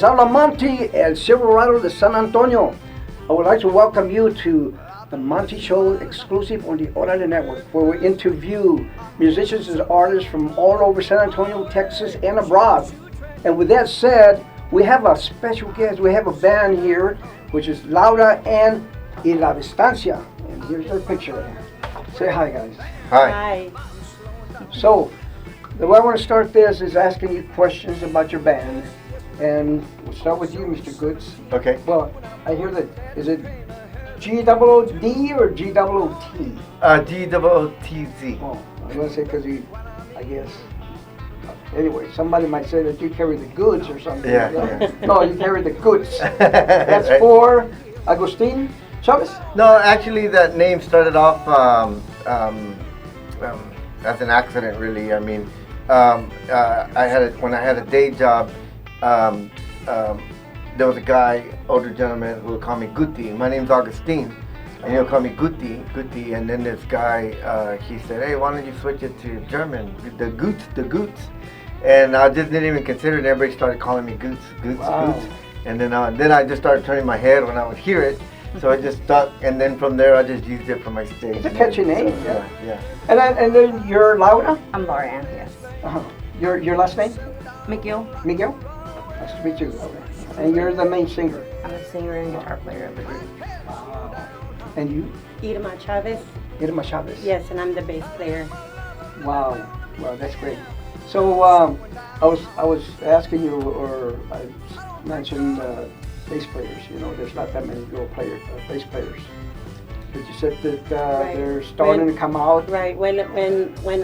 Les habla Monty, el Silverado de San Antonio. I would like to welcome you to the Monty Show exclusive on the Orale Network, where we interview musicians and artists from all over San Antonio, Texas, and abroad. And with that said, we have a special guest. We have a band here, which is Laura and La Distancia. And here's their picture. Say hi, guys. Hi. So, the way I want to start this is asking you questions about your band. And we'll start with you, Mr. Goods. Okay. Well, I hear that, is it G-O-O-D or G-O-O-T? G-O-O-T-Z. Oh, I was going to say because you, I guess. Anyway, somebody might say that you carry the goods or something. Yeah, like that. yeah. No, you carry the goods. That's for Agustin Chavez? No, actually that name started off as an accident, really. I mean, when I had a day job, there was a guy, older gentleman, who would call me Guti. My name's Augustine, and he'll call me Guti. And then this guy, he said, "Hey, why don't you switch it to German? The Goots." And I just didn't even consider it. Everybody started calling me Goots. Wow. And then I just started turning my head when I would hear it. So it just stuck, and then from there I just used it for my stage. It's a catchy name. So, yeah. And then you're Laura? I'm Laura Ann, yes. Uh-huh. Your last name? Miguel. Miguel? Nice to meet you, Laura. And you're the main singer. I'm a singer and guitar player of the group. And you? Irma Chavez. Irma Chavez. Yes, and I'm the bass player. Wow, that's great. So I was asking you, or I mentioned bass players. You know, there's not that many girl bass players. But you said that Right. they're starting to come out. Right. When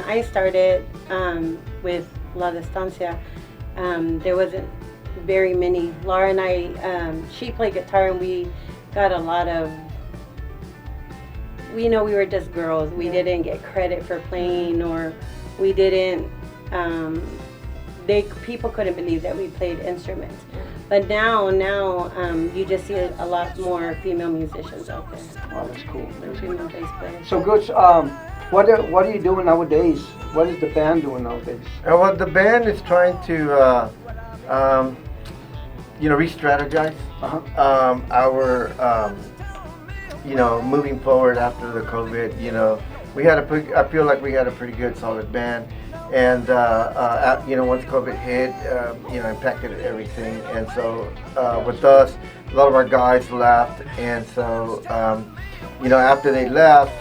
I started with La Distancia, there wasn't very many. Laura and I, she played guitar, and we got a lot of. We were just girls. We didn't get credit for playing, or we didn't. People couldn't believe that we played instruments. But now you just see a lot more female musicians out there. Oh, that's cool. Female bass players. So good. What are you doing nowadays? What is the band doing nowadays? Well, the band is trying to, re-strategize our, moving forward after the COVID. I feel like we had a pretty good, solid band. And once COVID hit, impacted everything. And so with us, a lot of our guys left. And so, after they left,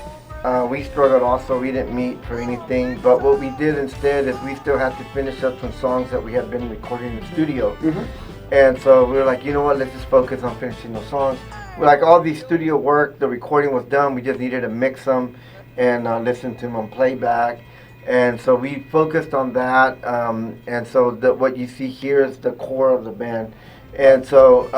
we struggled also. We didn't meet for anything. But what we did instead is we still had to finish up some songs that we had been recording in the studio. Mm-hmm. And so we were like, you know what, let's just focus on finishing those songs. We're like, all the studio work, the recording was done. We just needed to mix them and listen to them on playback. And so we focused on that, and so what you see here is the core of the band. And so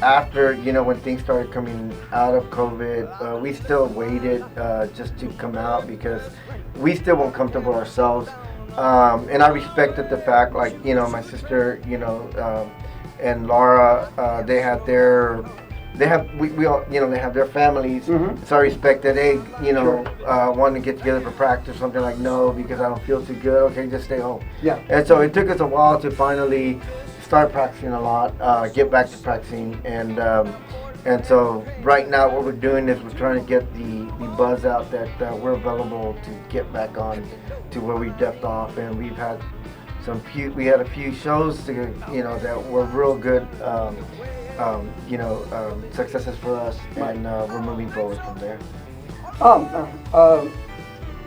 after, when things started coming out of COVID, we still waited just to come out because we still weren't comfortable ourselves. And I respected the fact, like, my sister, and Laura, they have their families. Mm-hmm. So I respect that they, wanting to get together for practice, something like, no, because I don't feel too good. Okay, just stay home. Yeah. And so it took us a while to finally start practicing a lot, get back to practicing, and so right now what we're doing is we're trying to get the buzz out that we're available to get back on to where we left off, and we had a few shows that were real good. Successes for us, and we're moving forward from there.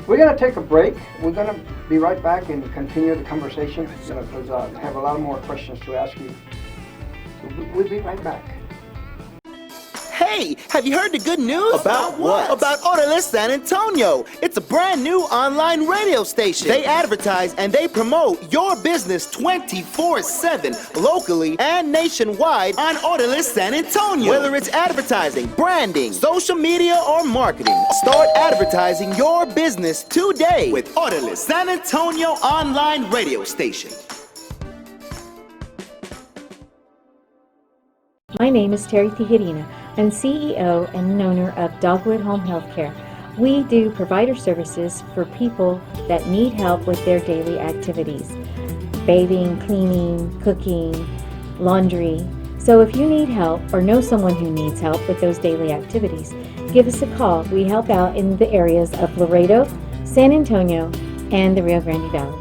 We're going to take a break. We're going to be right back and continue the conversation because I have a lot more questions to ask you. So we'll be right back. Hey, have you heard the good news? About what? About Orale San Antonio. It's a brand new online radio station. They advertise and they promote your business 24/7, locally and nationwide on Orale San Antonio. Whether it's advertising, branding, social media, or marketing, start advertising your business today with Orale San Antonio online radio station. My name is Terry Tijerina. I'm CEO and owner of Dogwood Home Healthcare. We do provider services for people that need help with their daily activities. bathing, cleaning, cooking, laundry. So if you need help or know someone who needs help with those daily activities, give us a call. We help out in the areas of Laredo, San Antonio, and the Rio Grande Valley.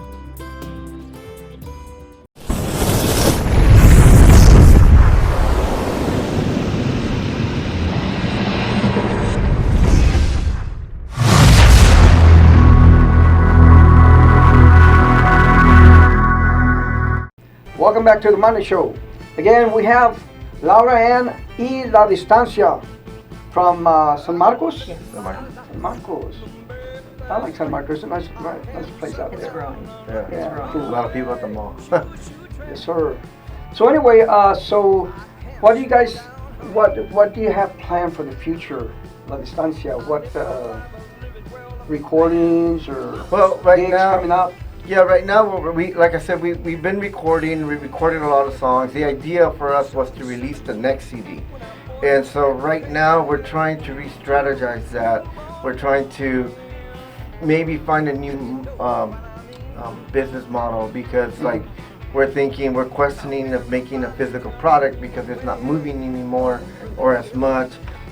Welcome back to the Monty Show. Again, we have Laura Ann y La Distancia from San Marcos. Yes. San Marcos. I like San Marcos. It's a nice place out It's there. growing. Yeah, Yeah, a cool. lot of people at the mall. Yes, sir. So anyway, so what do you guys, what do you have planned for the future, La Distancia? What recordings or Well, right gigs now, coming up? yeah, right now we like I said, we've been recording. We recorded a lot of songs. The idea for us was to release the next CD, and so right now we're trying to re-strategize that. We're trying to maybe find a new business model because like we're questioning of making a physical product because it's not moving anymore or as much.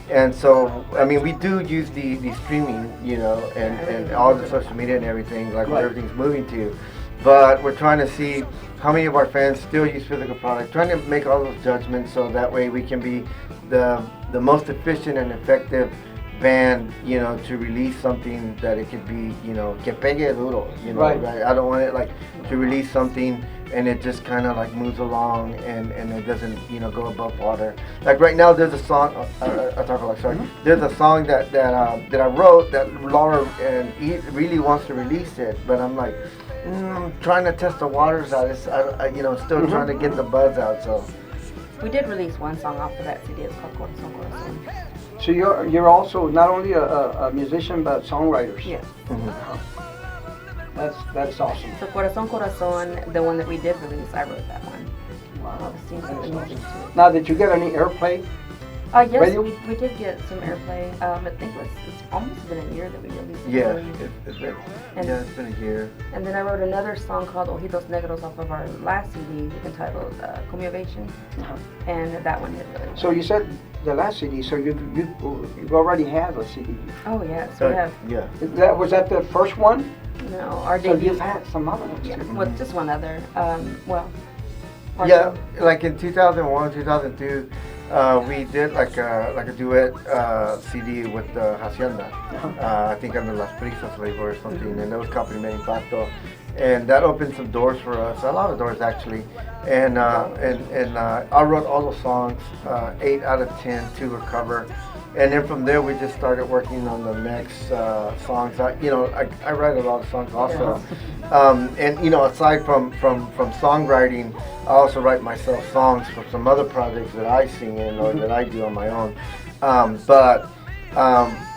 And so, I mean, we do use the streaming, you know, and all the social media and everything, like what everything's moving to. But we're trying to see how many of our fans still use physical product, trying to make all those judgments so that way we can be the most efficient and effective band, you know, to release something that it could be, you know, que pegue duro, you know, Right. I don't want it like to release something and it just kind of like moves along and it doesn't, you know, go above water. Like right now, there's a song. I talk about sorry. There's a song that I wrote that Laura and he really wants to release it, but I'm like, I'm trying to test the waters out. You know, still trying to get the buzz out. So We did release one song off of that CD. It's called Corazón Corazón. So you're also not only a musician but songwriters. Yes. That's awesome. So Corazón Corazón, the one that we did release, I wrote that one. Wow. All the scenes and the music to it. Now, did you get any airplay? Yes, Radio? we did get some airplay. I think it's almost been a year that we released it. yeah, And- it's been And- it's been a year. And then I wrote another song called Ojitos Negros off of our last CD entitled Comiovation. Uh-huh. And that one did really well. So you said the last CD. So you already have a CD. Oh, yes, we have. Yeah. Was that the first one? No, our So debut. you've had some other ones Yeah, too. well, just one other. Yeah, like in 2001, 2002, we did like a duet CD with Hacienda. I think under Las Prisas label or something, and that was Complementing Impacto, and that opened some doors for us, a lot of doors actually. And I wrote all the songs, 8 out of 10 to recover. And then from there, we just started working on the next songs. I write a lot of songs also. And you know, aside from songwriting, I also write myself songs for some other projects that I sing in or that I do on my own. But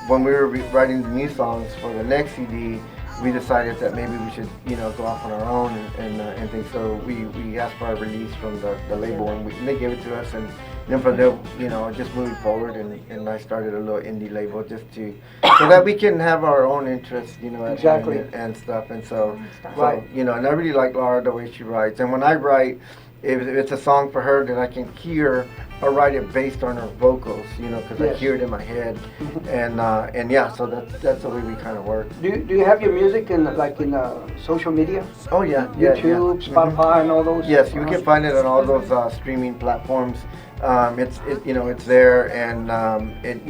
when we were writing the new songs for the next CD, we decided that maybe we should, you know, go off on our own and things. So we asked for a release from the label, and they gave it to us. And then from there, you know, just moving forward, and I started a little indie label just so that we can have our own interests, you know, Exactly. and stuff. And so, Right. you know, and I really like Laura the way she writes. And when I write, if it's a song for her that I can hear, I write it based on her vocals, you know, because Yes. I hear it in my head, and yeah, so that's the way we kind of work. Do you have your music in social media? Oh yeah, yeah, YouTube, yeah. Spotify, and all those? Yes, you can find it on all those streaming platforms. It's there, and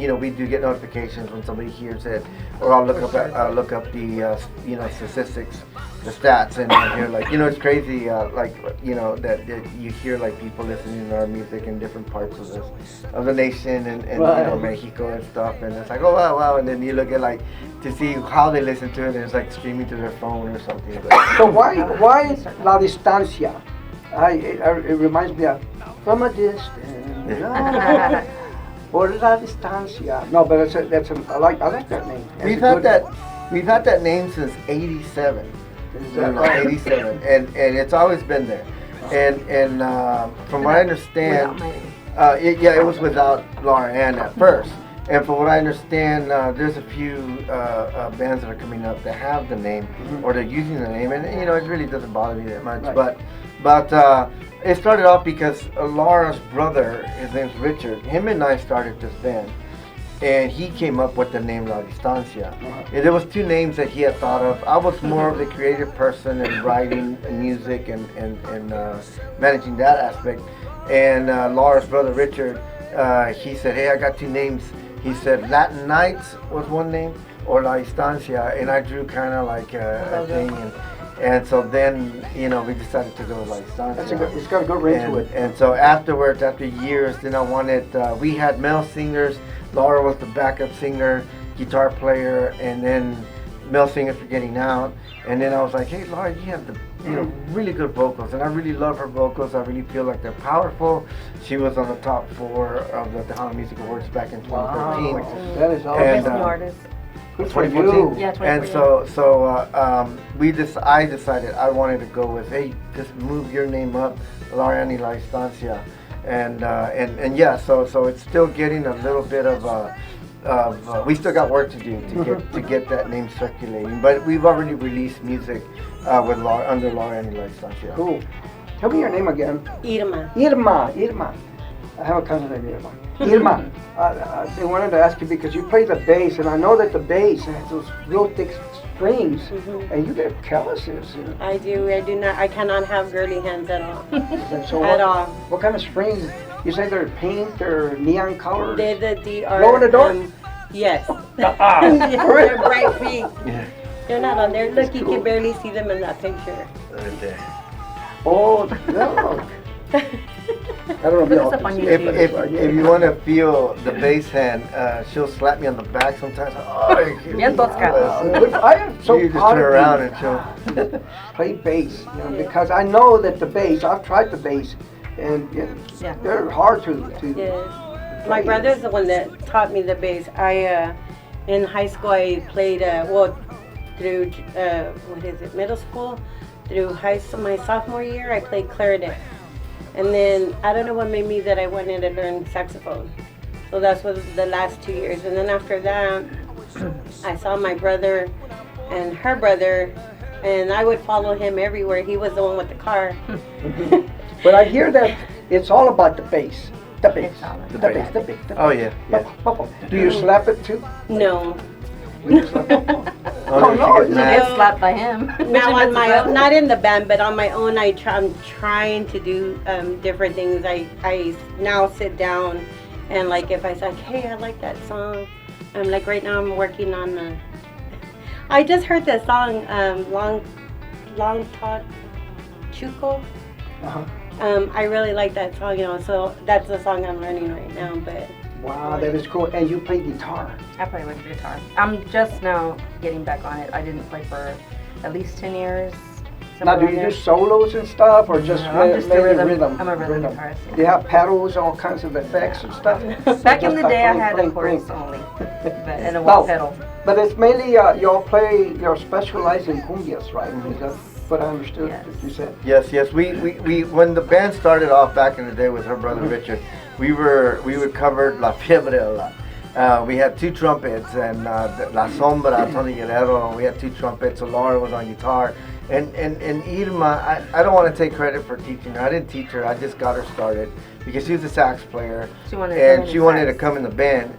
you know, we do get notifications when somebody hears it, or I'll look up the statistics, the stats, and I hear like, you know, it's crazy, like, you know, that you hear like people listening to our music in different parts of the nation and Right. you know, Mexico and stuff, and it's like, oh wow, and then you look at like to see how they listen to it, and it's like streaming to their phone or something. So why La Distancia? It reminds me of From a Distance. Or La Distancia. No, but I like that name. That's We've a had good- We've had that name since '87. Is that right? 87, and it's always been there. And from what I understand, Without my name. it was without Laura Ann at first, And for what I understand, there's a few bands that are coming up that have the name, or they're using the name, and you know, it really doesn't bother me that much. Right. But it started off because Laura's brother, his name's Richard, him and I started this band. And he came up with the name La Distancia. And there was two names that he had thought of. I was more of the creative person and writing and music and managing that aspect. And Laura's brother Richard, he said, hey, I got two names. He said Latin Nights was one name, or La Distancia, and I drew kind of like a thing. And so then, you know, we decided to go with La Distancia. It's got a good ring to it. And so afterwards, after years, then I wanted, we had male singers. Laura was the backup singer, guitar player, and then male singers were getting out. And then I was like, hey, Laura, you have the really good vocals, and I really love her vocals. I really feel like they're powerful. She was on the top 4 of the Tejano Music Awards back in 2013. Wow, that is awesome. Best new artist. Good for 2014. you. Yeah, And I decided I wanted to go with, hey, just move your name up, Lariani La Estancia. And yeah, so it's still getting a little bit of we still got work to do to get that name circulating, but we've already released music under Lariani La Estancia. Cool. Tell me your name again. Irma. I have a cousin named Irma. Irma, I wanted to ask you because you play the bass, and I know that the bass has those real thick strings, and you get calluses. I do not. I cannot have girly hands at all. So At all. What kind of strings? You say they're pink, they're neon colors? They are. Glow in the dark? Yes. They're bright pink. Yeah. They're not on there. Look, you cool. can barely see them in that picture. Right there. Oh, no. I don't know Look us up on if YouTube. If you want to feel the bass hand, she'll slap me on the back sometimes. Oh, Bien tosca. I am so you just proud turn of around you. and she'll. Play bass, because I know that the bass, I've tried the bass, and they're hard to Yes. My brother's the one that taught me the bass. In high school, I played, through, middle school, through my sophomore year, I played clarinet. And then, I don't know what made me that I wanted to learn saxophone. So that was the last 2 years. And then after that, I saw my brother and her brother, and I would follow him everywhere. He was the one with the car. But I hear that it's all about the bass. The bass. The bass. The bass. Oh yeah. Do you slap it too? No. You slap it? Oh no, she gets You mad. get slapped by him. Now on my own, not in the band, but on my own, I'm trying to do different things. I now sit down and like if I say, hey, I like that song. Like right now I'm working on I just heard the song Long Talk Chuco. I really like that song, so that's the song I'm learning right now. But Wow, that is cool. And you play guitar. I play with guitar. I'm just now getting back on it. I didn't play for at least 10 years. Now, do you do solos and stuff, or just No, I'm just a mainly rhythm. I'm a rhythm guitarist. Do you have pedals, all kinds of effects and stuff? Back in Just the like day, I playing, had a playing, chorus playing. only, and a No. one pedal. But it's mainly y'all specialize in cumbias, right? Is that what I understood Yes. that you said? Yes. We when the band started off back in the day with her brother Richard, we would cover La Fiebre a lot. We had 2 trumpets and La Sombra, Tony Guerrero. We had 2 trumpets. So Laura was on guitar, and Irma. I don't want to take credit for teaching her. I didn't teach her. I just got her started because she was a sax player, She wanted to come in she and wanted to sax. come in the band,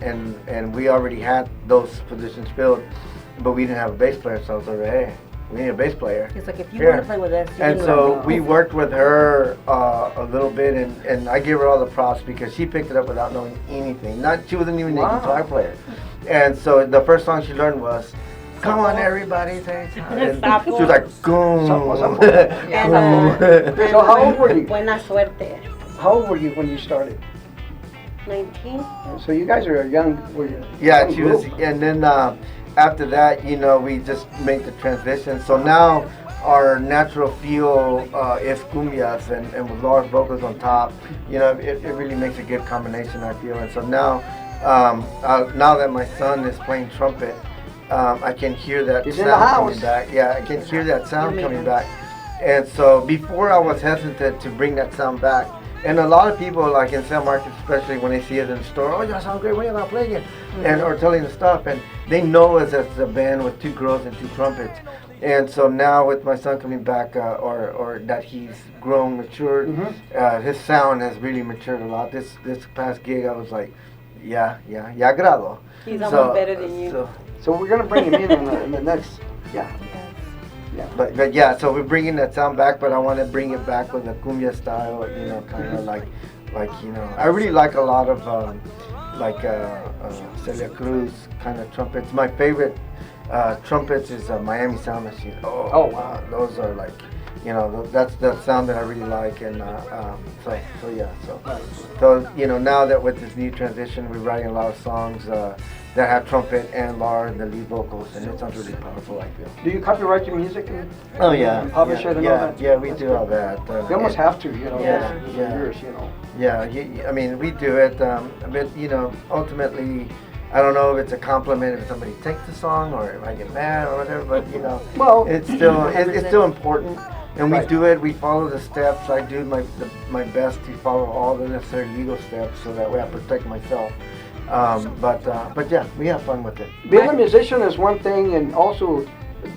and we already had those positions filled, but we didn't have a bass player. So I was like, hey, we need a bass player. He's like, if you Here. want to play with us, you And can so let me we know. worked with her a little bit, and I give her all the props because she picked it up without knowing anything. She wasn't even a Wow. guitar player. And so the first song she learned was, "Come on, everybody, say something." And she was like, "Goom." and So how old were you? Buena suerte. How old were you when you started? 19. So you guys are a young. Were you Yeah, young she was, group. and then after that, we just made the transition. So now our natural feel is cumbias, and with Laura's vocals on top, it really makes a good combination, I feel. And so now, now that my son is playing trumpet, I can hear that He's in the sound house. coming back. Yeah, I can hear that sound coming back. And so before I was hesitant to bring that sound back. And a lot of people, like in San Marcos, especially when they see us in the store, oh, y'all sound great, when y'all playing it? And or telling the stuff, and they know us as a band with 2 girls and 2 trumpets. And so now with my son coming back, or that he's grown, matured, his sound has really matured a lot. This past gig, I was like, ya grado. He's almost better than you. So we're gonna bring him in the next, yeah. But yeah, so we're bringing that sound back, but I want to bring it back with a cumbia style, you know, kind of like you know, I really like a lot of Celia Cruz kind of trumpets. My favorite trumpets is Miami Sound Machine. Oh wow, those are like, you know, that's the sound that I really like, and so you know, now that with this new transition, we're writing a lot of songs that have trumpet and Laura in the lead vocals, and it sounds really powerful, I feel. Do you copyright your music and publish it and all that? Yeah, we do all that. You almost have to, you know. Years, you know. Yeah, I mean, we do it, but you know, ultimately, I don't know if it's a compliment if somebody takes the song or if I get mad or whatever, but you know, well, it's still important, and we do it. We follow the steps. I do my best to follow all the necessary legal steps so that way I protect myself. But yeah, we have fun with it. Being a musician is one thing, and also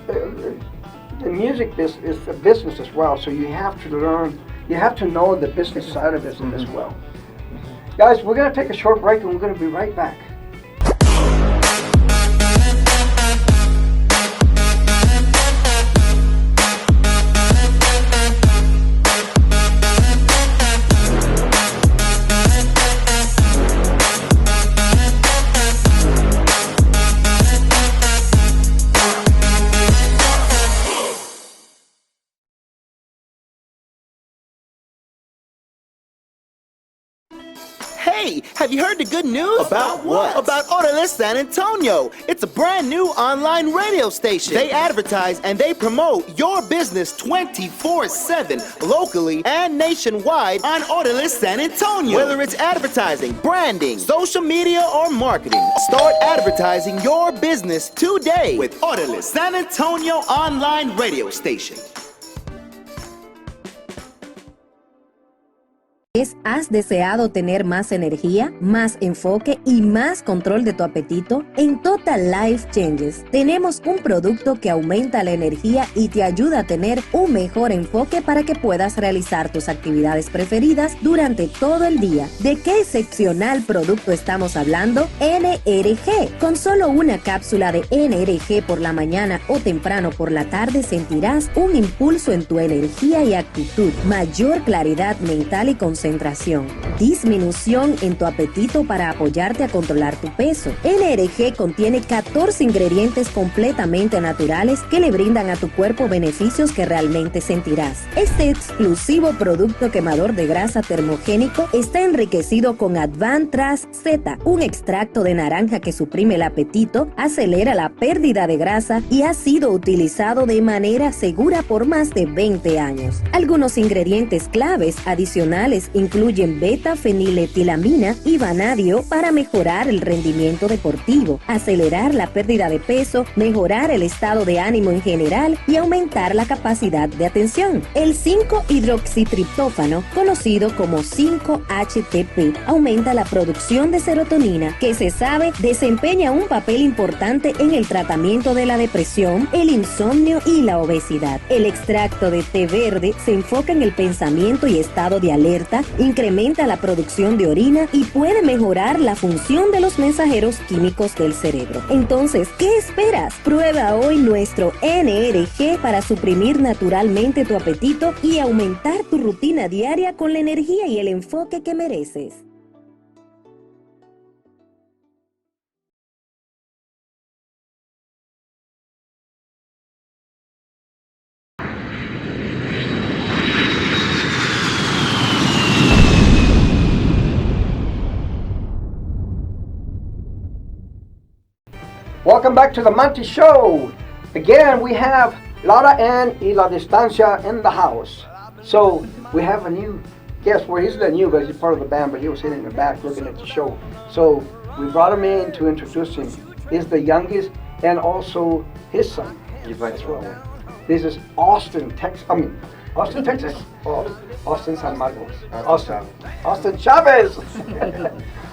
the music is a business as well. So you have to learn, you have to know the business side of it as well. Guys, we're gonna take a short break, and we're gonna be right back. Hey, have you heard the good news? About what? About Orale San Antonio. It's a brand new online radio station. They advertise and they promote your business 24/7, locally and nationwide on Orale San Antonio. Whether it's advertising, branding, social media, or marketing, start advertising your business today with Orale San Antonio online radio station. ¿Has deseado tener más energía, más enfoque y más control de tu apetito? En Total Life Changes tenemos un producto que aumenta la energía y te ayuda a tener un mejor enfoque para que puedas realizar tus actividades preferidas durante todo el día. ¿De qué excepcional producto estamos hablando? NRG. Con solo una cápsula de NRG por la mañana o temprano por la tarde sentirás un impulso en tu energía y actitud, mayor claridad mental y concentración, disminución en tu apetito para apoyarte a controlar tu peso. NRG contiene 14 ingredientes completamente naturales que le brindan a tu cuerpo beneficios que realmente sentirás. Este exclusivo producto quemador de grasa termogénico está enriquecido con Advantraz Z, un extracto de naranja que suprime el apetito, acelera la pérdida de grasa y ha sido utilizado de manera segura por más de 20 años. Algunos ingredientes claves adicionales incluyen beta-feniletilamina y vanadio para mejorar el rendimiento deportivo, acelerar la pérdida de peso, mejorar el estado de ánimo en general y aumentar la capacidad de atención. El 5-hidroxitriptófano, conocido como 5-HTP, aumenta la producción de serotonina, que se sabe desempeña un papel importante en el tratamiento de la depresión, el insomnio y la obesidad. El extracto de té verde se enfoca en el pensamiento y estado de alerta, incrementa la producción de orina y puede mejorar la función de los mensajeros químicos del cerebro. Entonces, ¿qué esperas? Prueba hoy nuestro NRG para suprimir naturalmente tu apetito y aumentar tu rutina diaria con la energía y el enfoque que mereces. Welcome back to the Monty Show. Again, we have Laura Ann y La Distancia in the house. So we have a new guest. Well, he's not new, but he's part of the band, but he was sitting in the back looking at the show. So we brought him in to introduce him. He's the youngest and also his son as well. This is Austin, Texas. Austin, Texas. Oh, Austin San Marcos. Austin. Austin Chavez.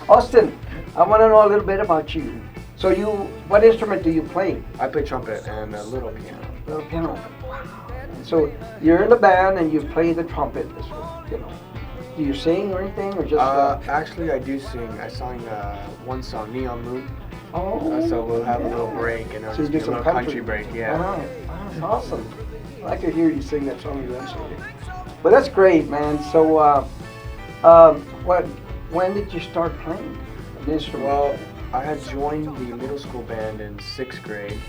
Austin, I want to know a little bit about you. So what instrument do you play? I play trumpet and a little piano. Little piano. So you're in the band and you play the trumpet. You know. Do you sing or anything, or just? Actually, I do sing. I sang one song, Neon Moon. Oh. So we'll have a little break and So you do a some little country break. Yeah. That's awesome. I could hear you sing that song eventually. But that's great, man. So, when did you start playing an instrument? Well, I had joined the middle school band in 6th grade,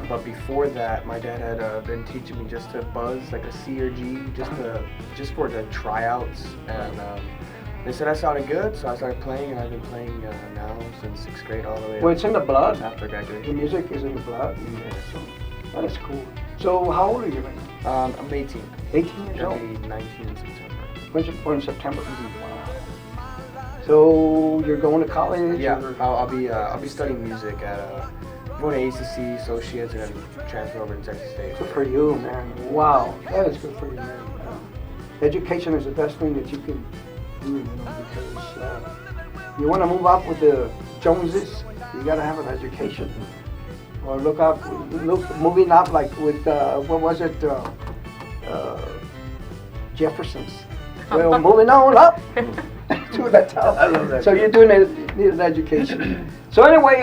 but before that, my dad had been teaching me just to buzz like a C or G, just for the tryouts, and they said I sounded good, so I started playing, and I've been playing now since 6th grade all the way. Well, it's in the blood. After The graduation. music is in the blood. Yeah, so that is cool. So how old are you right now? I'm 18. 18 years I'll old. be 19 in September. When's you born in September? Wow. So you're going to college? Yeah, or- I'll be studying music at going to ACC, Associates, and then transfer over to Texas State. Good for you, man. Wow, that is good for you, man. Education is the best thing that you can do, you know, because you want to move up with the Joneses, you got to have an education. Or moving up like with, what was it, Jefferson's. Well, moving on up to the top. I love that. So you're doing need an education. So anyway,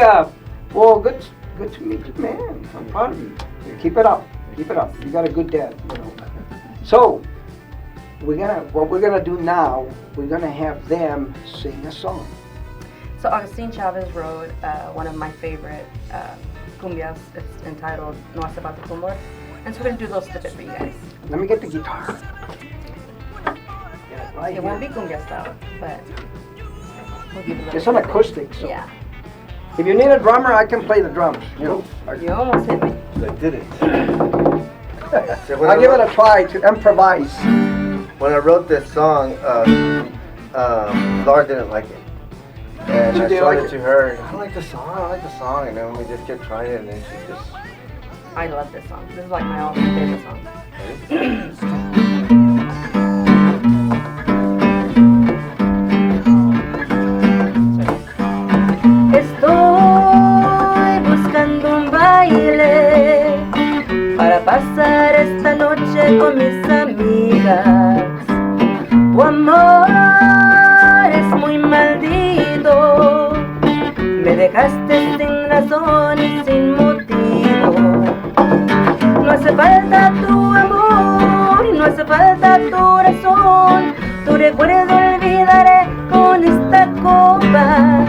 well, good to meet you, man. I'm proud of you. Keep it up. Keep it up. You got a good dad, you know. So what we're gonna do now, we're gonna have them sing a song. So Agustin Chavez wrote one of my favorite cumbias. It's entitled No Hace Falta Tu Amor. And so we're going to do a little snippet for you guys. Let me get the guitar. Yeah, right It won't be here. cumbia style, but we'll give it a It's little an snippet. acoustic, so Yeah. if you need a drummer, I can play the drums. You know, You almost hit me. I did it. I'll give it a try to improvise. When I wrote this song, Laura didn't like it. And She I didn't showed like it it? to her. I like the song, and then we just kept trying it, and then she just. I love this song. This is like my all-time favorite song. Estoy buscando un baile para pasar esta noche con mis amigas. Tu amor es muy maldito, me dejaste sin razón y sin motivo. No hace falta tu amor, no hace falta tu razón, tu recuerdo olvidaré con esta copa.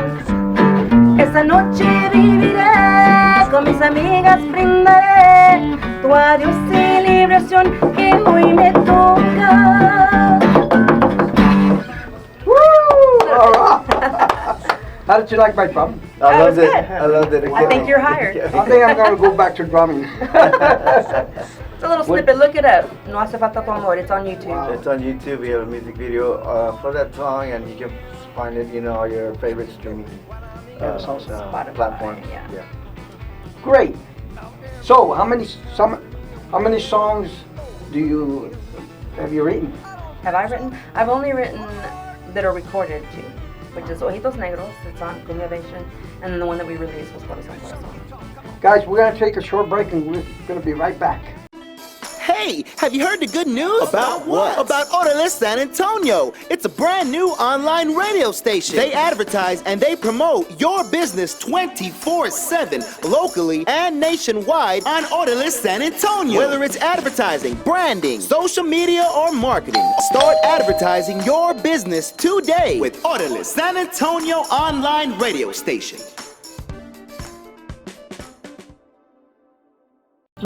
Esta noche viviré, con mis amigas brindaré tu adiós y liberación que hoy me toca. How did you like my drum? I loved it. good. I loved it. I think you're hired. I think I'm gonna go back to drumming. It's a little snippet, look it up. No hace falta tu amor, it's on YouTube. Wow. It's on YouTube. We have a music video for that song, and you can find it, all your favorite streaming Yeah, it's awesome. Spotify, platforms. yeah. Great. So, how many songs have you written? Have I written? I've only written that are recorded too, which is Ojitos Negros, it's on Cumbia-Vation, and then the one that we released was Corazón Corazón. Guys, we're gonna take a short break and we're gonna be right back. Hey, have you heard the good news? About what? About Orale San Antonio. It's a brand new online radio station. They advertise and they promote your business 24/7, locally and nationwide on Orale San Antonio. Whether it's advertising, branding, social media, or marketing, start advertising your business today with Orale San Antonio online radio station.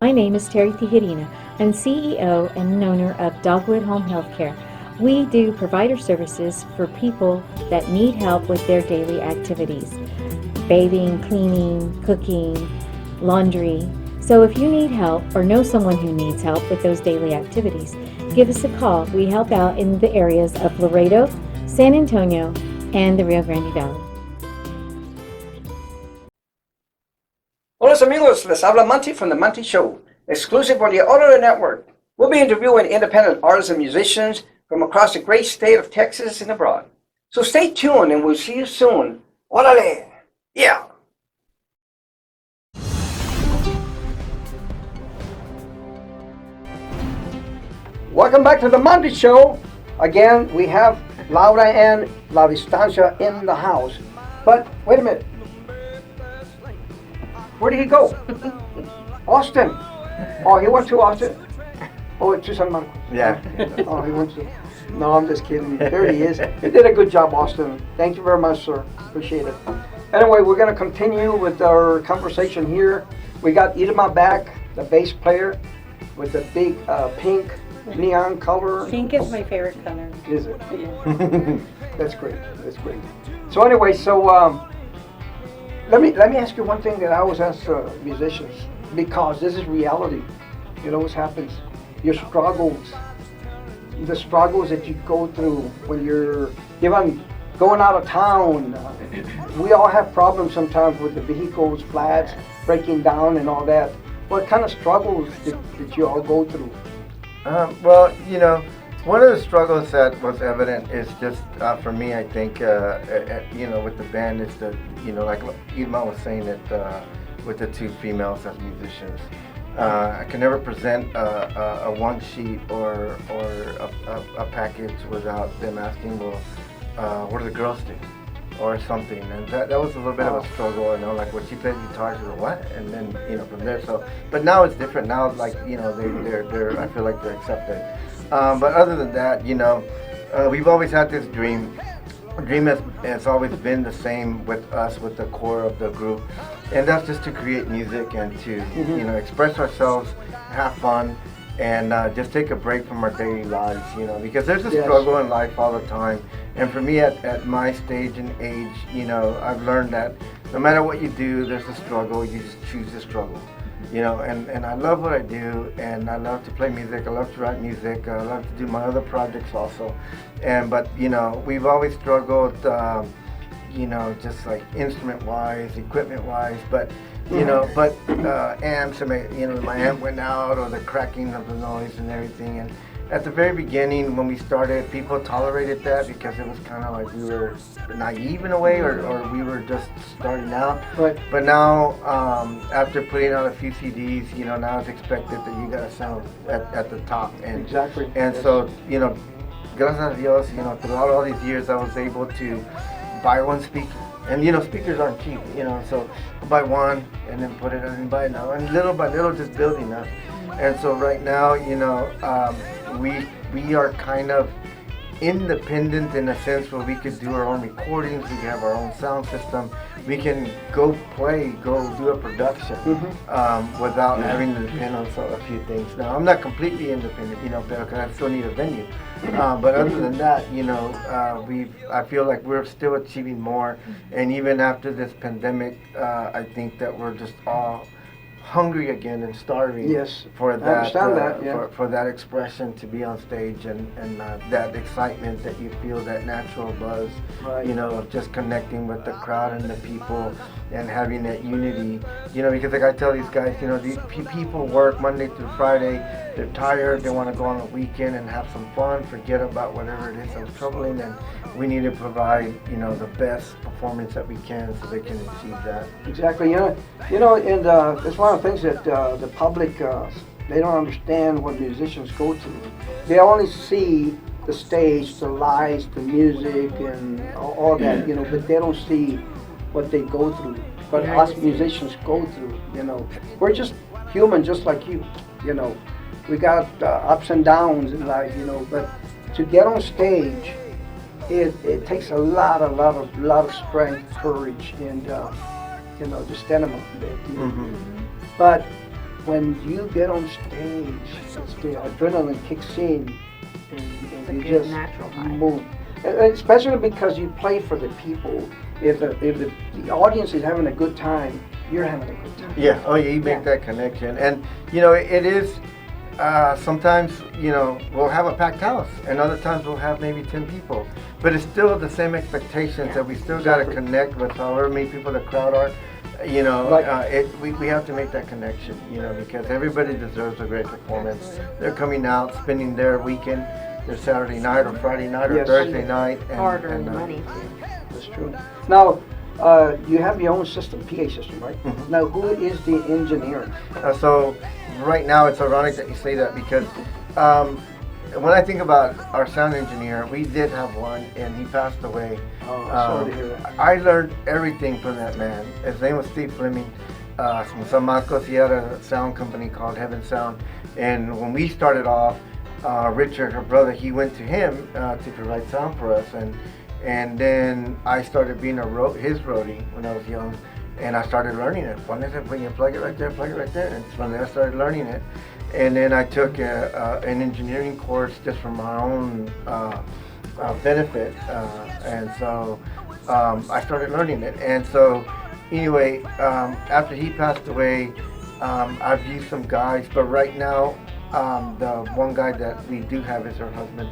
My name is Terry Tijerina. I'm CEO and owner of Dogwood Home Healthcare. We do provider services for people that need help with their daily activities. Bathing, cleaning, cooking, laundry. So if you need help or know someone who needs help with those daily activities, give us a call. We help out in the areas of Laredo, San Antonio, and the Rio Grande Valley. Hola amigos, les habla Monty from the Monty Show, exclusive on the Orale Network, We'll be interviewing independent artists and musicians from across the great state of Texas and abroad. So stay tuned and we'll see you soon. Orale! Yeah! Welcome back to the Monty Show. Again, we have Laura and La Distancia in the house. But wait a minute. Where did he go? Austin. Oh, he went to Austin. Oh, to San Marcos. Yeah. Oh, he went to. No, I'm just kidding. There he is. You did a good job, Austin. Thank you very much, sir. Appreciate it. Anyway, we're going to continue with our conversation here. We got Irma back, the bass player, with the big pink neon color. Pink is my favorite color. Is it? Yeah. That's great. That's great. So anyway, let me ask you one thing that I always ask musicians, because this is reality. It always happens. Your struggles, the struggles that you go through when you're even going out of town. We all have problems sometimes with the vehicles, flats, breaking down and all that. What kind of struggles did you all go through? Well, you know, one of the struggles that was evident is just for me, I think, you know, with the band is that, you know, like Irma was saying that with the two females as musicians, I can never present a one sheet or a package without them asking, well, what do the girls do? Or something, and that was a little bit of a struggle, you know, like when she plays guitar, she goes, what? And then, you know, from there, so, but now it's different. Now, like, you know, they're I feel like they're accepted. But other than that, you know, we've always had this dream. Dream has always been the same with us, with the core of the group, and that's just to create music and to, you know, express ourselves, have fun, and just take a break from our daily lives, you know, because there's a struggle in life all the time. And for me, at my stage and age, you know, I've learned that no matter what you do, there's a struggle. You just choose to struggle, you know. And I love what I do, and I love to play music. I love to write music. I love to do my other projects also. But you know, we've always struggled, you know, just like instrument-wise, equipment-wise. But you know, amps. You know, my amp went out, or the cracking of the noise and everything. And at the very beginning, when we started, people tolerated that because it was kind of like we were naive in a way, or we were just starting out. Right. But now, after putting out a few CDs, you know, now it's expected that you gotta sound at the top. And Exactly. And so, you know, gracias a Dios, you know, throughout all these years, I was able to buy one speaker. And you know, speakers aren't cheap, you know, so buy one and then put it in, buy another, and little by little, just building up. And so right now, you know, we are kind of independent in a sense where we could do our own recordings, we have our own sound system, we can go do a production without having to depend on a few things. Now, I'm not completely independent, you know, because I still need a venue. But other than that, you know, I feel like we're still achieving more. And even after this pandemic, I think that we're just all hungry again and starving for that, I understand that, yeah. for that expression, to be on stage and that excitement that you feel, that natural buzz, you know, of just connecting with the crowd and the people and having that unity, you know, because like I tell these guys, you know, these people work Monday through Friday, they're tired, they want to go on a weekend and have some fun, forget about whatever it is that's troubling, and we need to provide, you know, the best performance that we can so they can achieve that. Exactly. And it's one of the things that the public, they don't understand what musicians go through. They only see the stage, the lights, the music, and all that, you know, but they don't see what they go through, what us musicians go through, you know. We're just human, just like you, you know. We got ups and downs in life, you know, but to get on stage, it takes a lot of strength, courage, and you know, just stand up. But when you get on stage, it's the adrenaline kicks in, and you just move. Especially because you play for the people. If the audience is having a good time, you're having a good time. Yeah. Oh, yeah. You make that connection, and you know, it is. Sometimes, you know, we'll have a packed house, and other times we'll have maybe 10 people. But it's still the same expectations that we still got to connect with however many people the crowd are. You know, Right. we have to make that connection, you know, because everybody deserves a great performance. They're coming out, spending their weekend, their Saturday night or Friday night or Yes. Thursday night. Hard-earned money too. That's true. Now, you have your own system, PA system, right? Mhm. Now, who is the engineer? So right now it's ironic that you say that because when I think about our sound engineer, we did have one and he passed away. Oh, sorry to hear that. I learned everything from that man. His name was Steve Fleming. From San Marcos, he had a sound company called Heaven Sound. And when we started off, Richard, her brother, he went to him to provide sound for us. And then I started being his roadie when I was young. And I started learning it. When you plug it right there, plug it right there. And from there I started learning it. And then I took an engineering course just for my own benefit. And so I started learning it. And so anyway, after he passed away, I've used some guys. But right now, the one guy that we do have is her husband,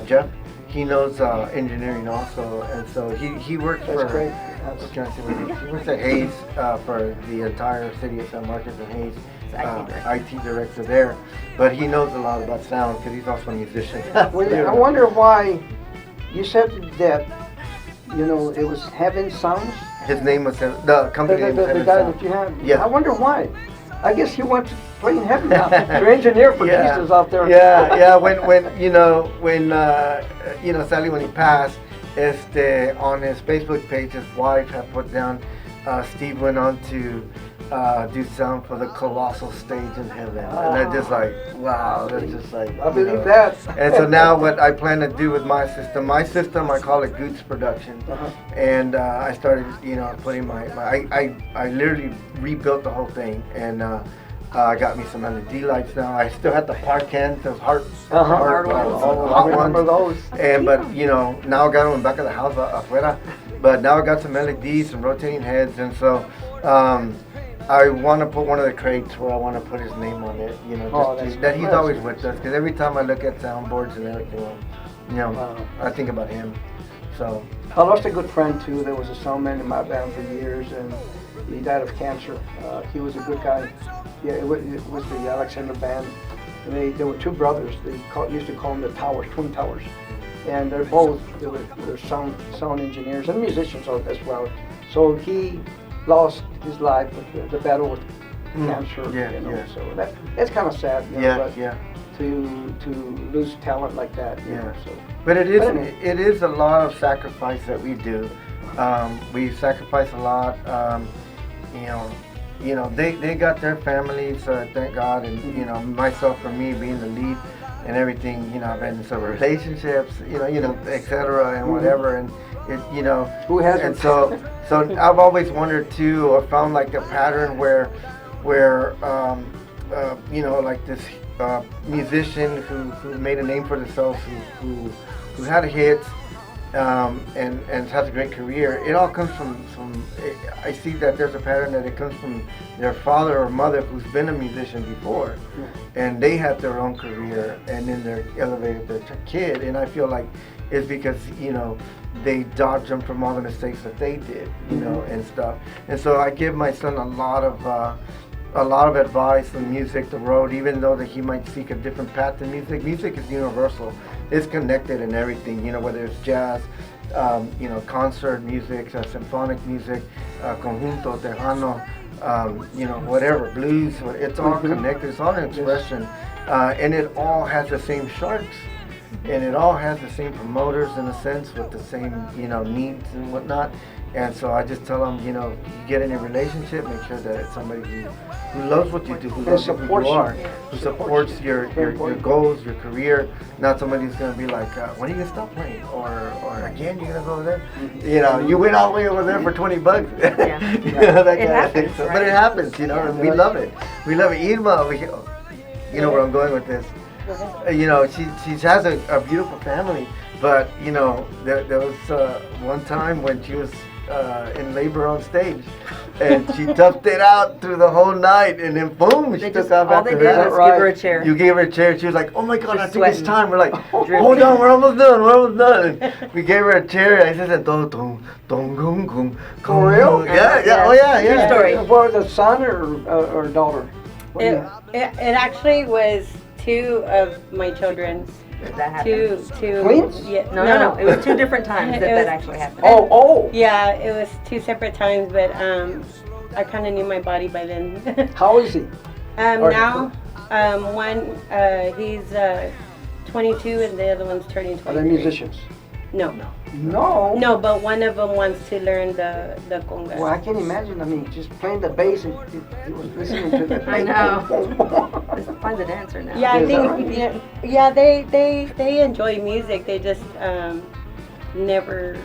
Jeff. He knows engineering also. And so he works That's for... great. What can I say? He works at Hayes for the entire city of San Marcos and Hayes. IT director there, but he knows a lot about sound because he's also a musician. Well, I wonder why you said that, you know, it was Heaven Sounds? His name was, the company name was The Heaven guy Sound. that you have? Yeah. I wonder why. I guess he went to play in heaven now. Your engineer for Jesus out there. Yeah. When you know, sadly when he passed, on his Facebook page, his wife had put down, Steve went on to do sound for the colossal stage in heaven. And I just like, wow, that's just like, I believe that. And so now what I plan to do with my system, I call it Goots Production. And I started, putting I literally rebuilt the whole thing. And I got me some LED lights now. I still have the park cans, those hot I remember those. But now I got them in the back of the house afuera. But now I got some LEDs, some rotating heads, and so I want to put one of the crates where I want to put his name on it. That he's always with us. Because every time I look at soundboards and everything, I think about him. So I lost a good friend too. There was a soundman in my band for years, and he died of cancer. He was a good guy. Yeah, it was the Alexander band. And there were two brothers. They used to call them the Towers, Twin Towers. And they were sound engineers and musicians as well. So he lost his life with the battle with cancer. So that's kind of sad. To lose talent like that. But it is a lot of sacrifice that we do. We sacrifice a lot. They got their families, thank God, and myself, for me being the lead and everything, I've been in some relationships, etc. and whatever, and who hasn't? And so I've always wondered too, or found like a pattern where like this musician who made a name for themselves, who had hits. And has a great career. It all comes from I see that there's a pattern that it comes from their father or mother who's been a musician before, and they had their own career, and then they elevated their kid. And I feel like it's because they dodged them from all the mistakes that they did, and stuff. And so I give my son a lot of advice on music, the road, even though that he might seek a different path in music. Music is universal. It's connected in everything, whether it's jazz, concert music, symphonic music, conjunto, tejano, whatever, blues, it's all connected, it's all an expression. And it all has the same sharks, and it all has the same promoters in a sense, with the same, needs and whatnot. And so I just tell them, you get in a relationship, make sure that it's somebody who loves what you do, who loves who you are, who supports your goals, your career. Not somebody who's going to be like, when are you going to stop playing? Or again, you're going to go over there? You went all the way over there for $20. That it happens, so, right? But it happens, and we love it. We love it. Irma over here, where I'm going with this. She has a beautiful family, but there was one time when she was in labor on stage, and she toughed it out through the whole night, and then boom, she They took just, off all after they did that. was give her a chair. You gave her a chair. She was like, "Oh my God, Just I think it's sweating. time." We're like, "Hold on, we're almost done. We're almost done." And we gave her a chair. I said, "Dong dong dong gong gong." For real? Yeah, yeah. Oh yeah, True yeah. story. For the son or daughter? What do It actually was two of my children. That happened. Two. Twins? Yeah, No. It was 2 different times It that was- that actually happened. Oh, Yeah, it was 2 separate times, but I kind of knew my body by then. how is he? Or- Now, one he's 22 and the other one's turning 23. Are they musicians? No. No. But one of them wants to learn the conga. Well, I can imagine. I mean, just playing the bass and he was listening to the I know. know. Just find the dancer now. Yeah, I Is that think right? yeah, they enjoy music. They just never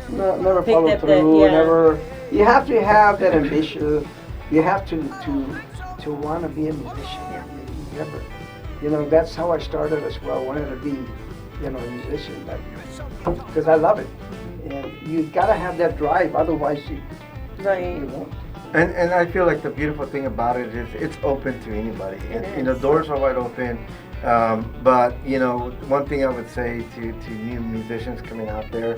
Never Picked follow up the- through. yeah. Never. You have to have that ambition. You have to want to be a musician. You never. You know, that's how I started as well. I wanted to be, a musician. Because I love it. And you gotta have that drive. Otherwise, you right. won't. And I feel like the beautiful thing about it is it's open to anybody. Doors are wide open. But one thing I would say to new musicians coming out there,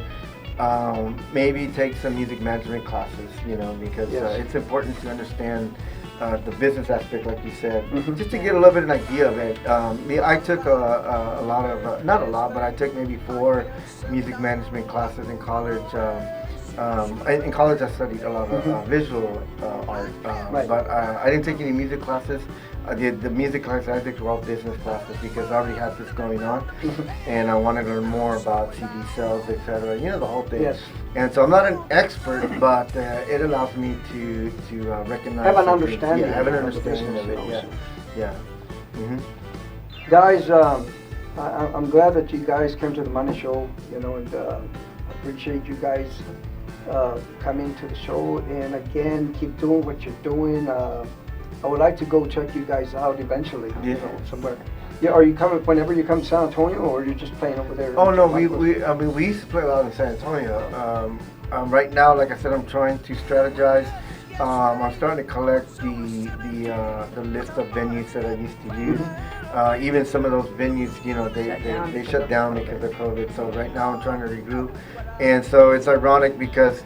maybe take some music management classes. Because Yes. it's important to understand the business aspect, like you said, Mhm. just to get a little bit of an idea of it. I took a lot of, not a lot, but I took maybe 4 music management classes in college. In college, I studied a lot of visual art, Right. but I didn't take any music classes. I did the music classes I took were all business classes because I already had this going on, and I wanted to learn more about CD sales, etc. The whole thing. Yes. And so I'm not an expert, but it allows me to recognize. Have an some things. understanding Yeah, have an of the understanding of it. business Yeah, yeah. Guys, I'm glad that you guys came to the Money Show, and appreciate you guys coming to the show. And again, keep doing what you're doing. I would like to go check you guys out eventually, somewhere. Yeah, are you coming whenever you come to San Antonio, or are you just playing over there? Oh no, we used to play a lot in San Antonio. Right now, like I said, I'm trying to strategize. I'm starting to collect the list of venues that I used to use. Even some of those venues, they shut down because of COVID. So right now I'm trying to regroup. And so it's ironic because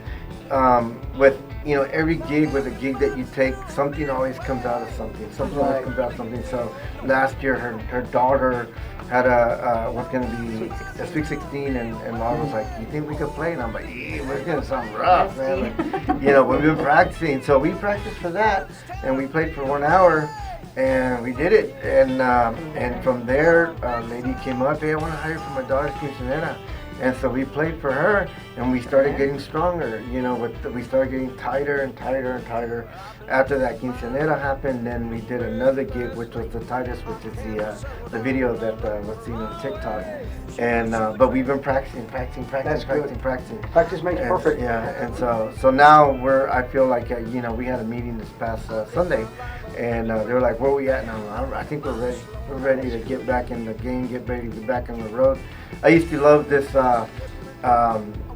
with every gig, with a gig that you take, something always comes out of something. Something always comes out of something. So last year, her daughter had was going to be a Sweet 16, and Laura was like, "You think we could play?" And I'm like, "Yeah, we're getting something rough, man." But we've been practicing. So we practiced for that, and we played for 1 hour. And we did it, and from there, a lady came up, "Hey, I want to hire for my daughter's quinceañera." And so we played for her, and we started getting stronger. We started getting tighter and tighter and tighter. After that quinceañera happened, then we did another gig, which was the tightest, which is the video that was seen on TikTok. And but we've been practicing. That's good. Practicing. Practice makes perfect. Yeah, and so now I feel like we had a meeting this past Sunday, and they were like, "Where are we at now?" I think we're ready. We're ready to get back in the game, get ready to get back on the road. I used to love this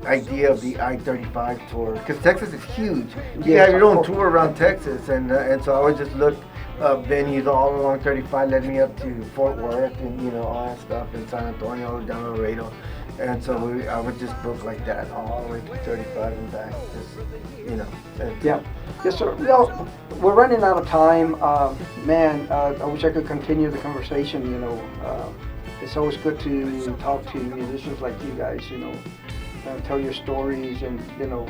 idea of the I-35 tour because Texas is huge. You have your own tour around Texas, and so I would just look up venues all along 35, led me up to Fort Worth and all that stuff in San Antonio, down to Laredo. And so I would just book like that all the way to 35 and back. Yeah. Yes, sir. Well, we're running out of time. Man, I wish I could continue the conversation, it's always good to talk to musicians like you guys, tell your stories and, your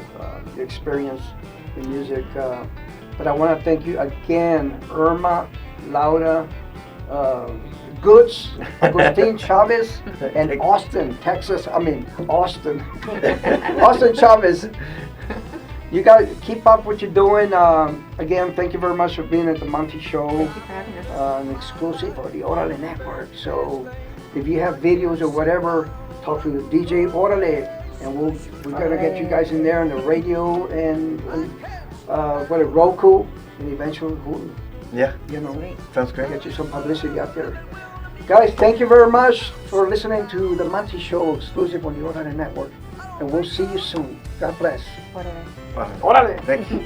experience in music. But I want to thank you again, Irma, Laura, Goods, Agustin Chavez, and Austin, Texas. Austin. Austin Chavez. You guys keep up what you're doing. Again, thank you very much for being at the Monty Show. Thank you for having us. An exclusive for the Orale Network. So if you have videos or whatever, talk to the DJ Orale, and we're gonna get you guys in there on the radio and Roku, and eventually, Yeah. Sounds great. get you some publicity out there. Guys, thank you very much for listening to the Monty Show, exclusive on the Orale Network. and we'll see you soon. God bless. Whatever. Órale. Thank you.